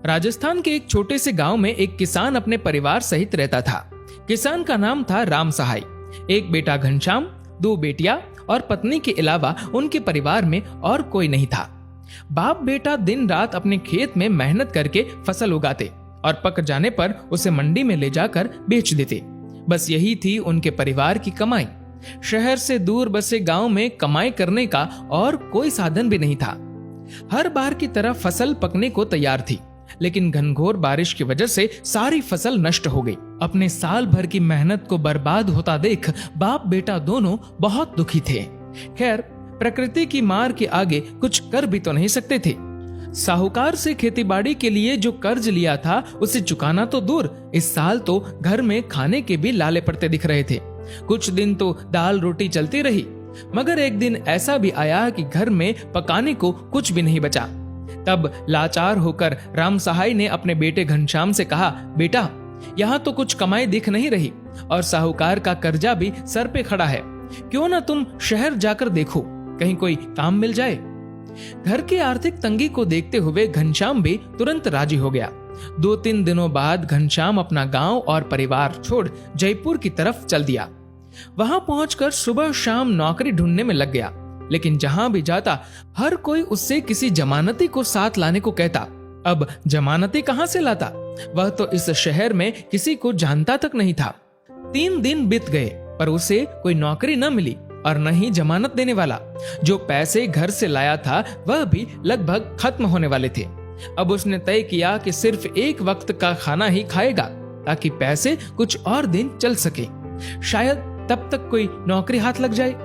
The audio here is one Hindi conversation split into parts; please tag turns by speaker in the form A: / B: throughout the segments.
A: राजस्थान के एक छोटे से गांव में एक किसान अपने परिवार सहित रहता था। किसान का नाम था राम सहाय। एक बेटा घनश्याम, 2 बेटियां और पत्नी के अलावा उनके परिवार में और कोई नहीं था। बाप बेटा दिन रात अपने खेत में मेहनत करके फसल उगाते और पक जाने पर उसे मंडी में ले जाकर बेच देते। बस यही थी उनके परिवार की कमाई। शहर से दूर बसे गांव में कमाई करने का और कोई साधन भी नहीं था। हर बार की तरह फसल पकने को तैयार थी, लेकिन घनघोर बारिश की वजह से सारी फसल नष्ट हो गई। अपने साल भर की मेहनत को बर्बाद होता देख बाप बेटा दोनों बहुत दुखी थे। खैर, प्रकृति की मार के आगे कुछ कर भी तो नहीं सकते थे। साहूकार से खेतीबाड़ी के लिए जो कर्ज लिया था उसे चुकाना तो दूर, इस साल तो घर में खाने के भी लाले पड़ते दिख रहे थे। कुछ दिन तो दाल रोटी चलती रही, मगर एक दिन ऐसा भी आया कि घर में पकाने को कुछ भी नहीं बचा। तब लाचार होकर राम सहाय ने अपने बेटे घनश्याम से कहा, बेटा, यहाँ तो कुछ कमाई दिख नहीं रही और साहूकार का कर्जा भी सर पे खड़ा है। क्यों ना तुम शहर जाकर देखो, कहीं कोई काम मिल जाए। घर की आर्थिक तंगी को देखते हुए घनश्याम भी तुरंत राजी हो गया। 2-3 दिनों बाद घनश्याम अपना गांव और परिवार छोड़ जयपुर की तरफ चल दिया। वहां पहुंचकर सुबह शाम नौकरी ढूंढने में लग गया, लेकिन जहां भी जाता हर कोई उससे किसी जमानती को साथ लाने को कहता। अब जमानती कहां से लाता? वह तो इस शहर में किसी को जानता तक नहीं था। 3 दिन बीत गए पर उसे कोई नौकरी न मिली और न ही जमानत देने वाला। जो पैसे घर से लाया था वह भी लगभग खत्म होने वाले थे। अब उसने तय किया कि सिर्फ एक वक्त का खाना ही खाएगा ताकि पैसे कुछ और दिन चल सके। शायद तब तक कोई नौकरी हाथ लग जाए।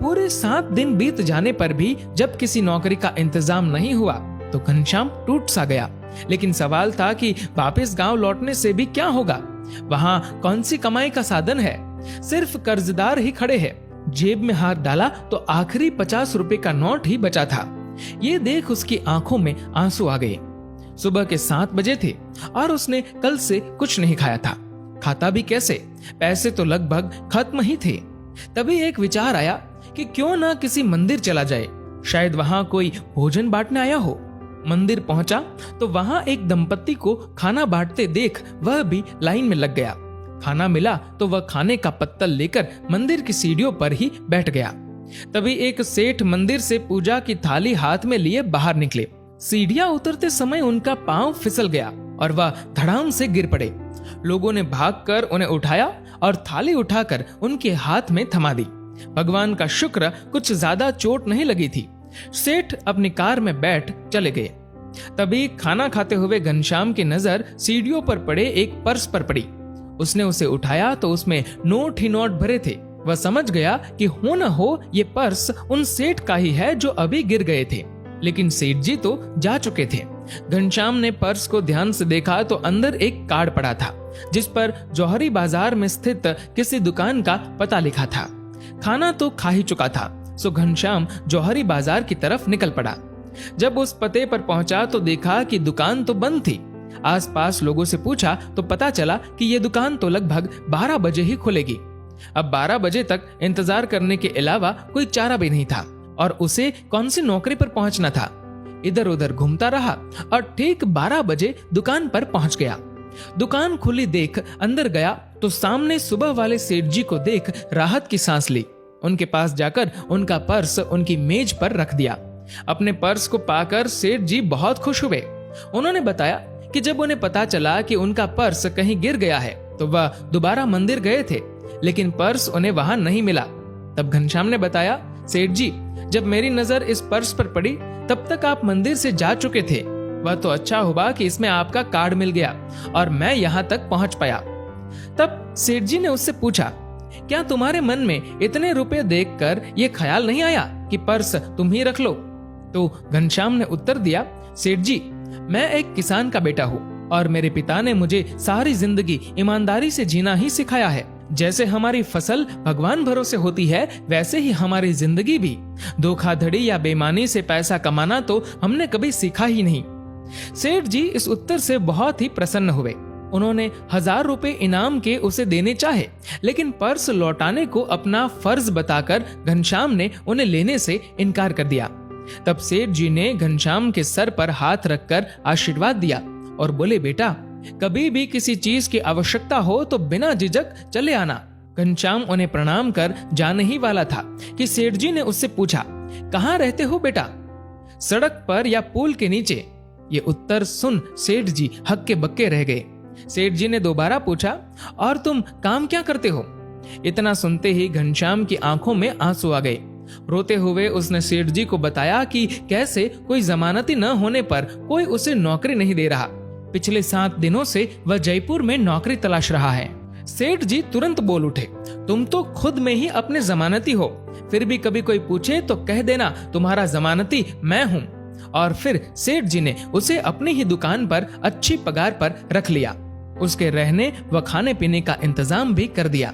A: पूरे 7 दिन बीत जाने पर भी जब किसी नौकरी का इंतजाम नहीं हुआ तो घनश्याम टूट सा गया। लेकिन सवाल था कि वापस गांव लौटने से भी क्या होगा? वहां कौन सी कमाई का साधन है? सिर्फ कर्जदार ही खड़े हैं। जेब में हाथ डाला तो आखिरी 50 रुपए का नोट ही बचा था। ये देख उसकी आंखों में आंसू आ गए। सुबह के 7 बजे थे और उसने कल से कुछ नहीं खाया था। खाता भी कैसे? पैसे तो लगभग खत्म ही थे। तभी एक विचार आया कि क्यों ना किसी मंदिर चला जाए, शायद वहां कोई भोजन बांटने आया हो। मंदिर पहुंचा तो वहां एक दंपत्ति को खाना बांटते देख वह भी लाइन में लग गया। खाना मिला तो वह खाने का पत्तल लेकर मंदिर की सीढ़ियों पर ही बैठ गया। तभी एक सेठ मंदिर से पूजा की थाली हाथ में लिए बाहर निकले। सीढ़ियां उतरते समय उनका पांव फिसल गया और वह धड़ाम से गिर पड़े। लोगों ने भागकर उन्हें उठाया और थाली उठाकर उनके हाथ में थमा दी। भगवान का शुक्र कुछ ज्यादा चोट नहीं लगी थी। सेठ अपनी कार में बैठ चले गए। तभी खाना खाते हुए घनश्याम की नजर सीढ़ियों पर पड़े एक पर्स पर पड़ी। उसने उसे उठाया तो उसमें नोट ही नोट भरे थे। वह समझ गया कि हो न हो ये पर्स उन सेठ का ही है जो अभी गिर गए थे, लेकिन सेठ जी तो जा चुके थे। घनश्याम ने पर्स को ध्यान से देखा तो अंदर एक कार्ड पड़ा था जिस पर जौहरी बाजार में स्थित किसी दुकान का पता लिखा था। खाना तो खा ही चुका था, सो घनश्याम जौहरी बाजार की तरफ निकल पड़ा। जब उस पते पर पहुंचा तो देखा कि दुकान तो बंद थी। आसपास लोगों से पूछा तो पता चला कि यह दुकान तो लगभग 12 बजे ही खुलेगी। अब 12 बजे तक इंतजार करने के अलावा कोई चारा भी नहीं था और उसे कौन सी नौकरी पर पहुंचना था। इधर उधर घूमता रहा और ठीक 12 बजे दुकान पर पहुंच गया। दुकान खुली देख अंदर गया तो सामने सुबह वाले सेठ जी को देख राहत की सांस ली। उनके पास जाकर उनका पर्स उनकी मेज पर रख दिया। अपने पर्स को पाकर सेठ जी बहुत खुश हुए। उन्होंने बताया कि जब उन्हें पता चला कि उनका पर्स कहीं गिर गया है तो वह दोबारा मंदिर गए थे, लेकिन पर्स उन्हें वहां नहीं मिला। तब घनश्याम ने बताया, सेठ जी, जब मेरी नजर इस पर्स पर पड़ी तब तक आप मंदिर से जा चुके थे। वह तो अच्छा हुआ कि इसमें आपका कार्ड मिल गया और मैं यहाँ तक पहुंच पाया। तब सेठ जी ने उससे पूछा, क्या तुम्हारे मन में इतने रुपए देखकर ये ख्याल नहीं आया कि पर्स तुम ही रख लो? तो घनश्याम ने उत्तर दिया, सेठ जी, मैं एक किसान का बेटा हूँ और मेरे पिता ने मुझे सारी जिंदगी ईमानदारी से जीना ही सिखाया है। जैसे हमारी फसल भगवान भरोसे होती है वैसे ही हमारी जिंदगी भी। धोखाधड़ी या बेईमानी से पैसा कमाना तो हमने कभी सीखा ही नहीं। सेठ जी इस उत्तर से बहुत ही प्रसन्न हुए। उन्होंने 1000 रुपए इनाम के उसे देने चाहे, लेकिन पर्स लौटाने को अपना फर्ज बताकर घनश्याम ने उन्हें लेने से इनकार कर दिया। तब सेठ जी ने घनश्याम के सर पर हाथ रखकर आशीर्वाद दिया और बोले, बेटा कभी भी किसी चीज की आवश्यकता हो तो बिना झिझक चले आना। घनश्याम उन्हें प्रणाम कर जाने ही वाला था कि सेठ जी ने उससे पूछा, कहाँ रहते हो बेटा, सड़क पर या पुल के नीचे? ये उत्तर सुन सेठ जी हक्के बक्के रह गए। सेठ जी ने दोबारा पूछा, और तुम काम क्या करते हो? इतना सुनते ही घनश्याम की आंखों में आंसू आ गए। रोते हुए उसने सेठ जी को बताया कि कैसे कोई जमानती न होने पर कोई उसे नौकरी नहीं दे रहा। पिछले 7 दिनों से वह जयपुर में नौकरी तलाश रहा है। सेठ जी तुरंत बोल उठे, तुम तो खुद में ही अपने जमानती हो, फिर भी कभी कोई पूछे तो कह देना तुम्हारा जमानती मैं हूँ। और फिर सेठ जी ने उसे अपनी ही दुकान पर अच्छी पगार पर रख लिया। उसके रहने व खाने पीने का इंतजाम भी कर दिया।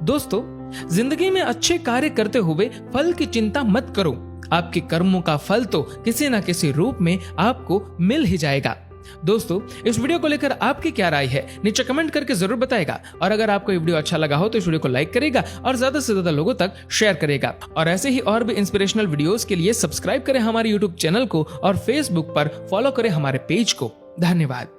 A: दोस्तों, जिंदगी में अच्छे कार्य करते हुए फल की चिंता मत करो। आपके कर्मों का फल तो किसी न किसी रूप में आपको मिल ही जाएगा। दोस्तों, इस वीडियो को लेकर आपकी क्या राय है नीचे कमेंट करके जरूर बताएगा। और अगर आपको ये वीडियो अच्छा लगा हो तो इस वीडियो को लाइक करेगा और ज्यादा से ज्यादा लोगों तक शेयर करेगा। और ऐसे ही और भी इंस्पिरेशनल वीडियोस के लिए सब्सक्राइब करें हमारे यूट्यूब चैनल को और फेसबुक पर फॉलो करें हमारे पेज को। धन्यवाद।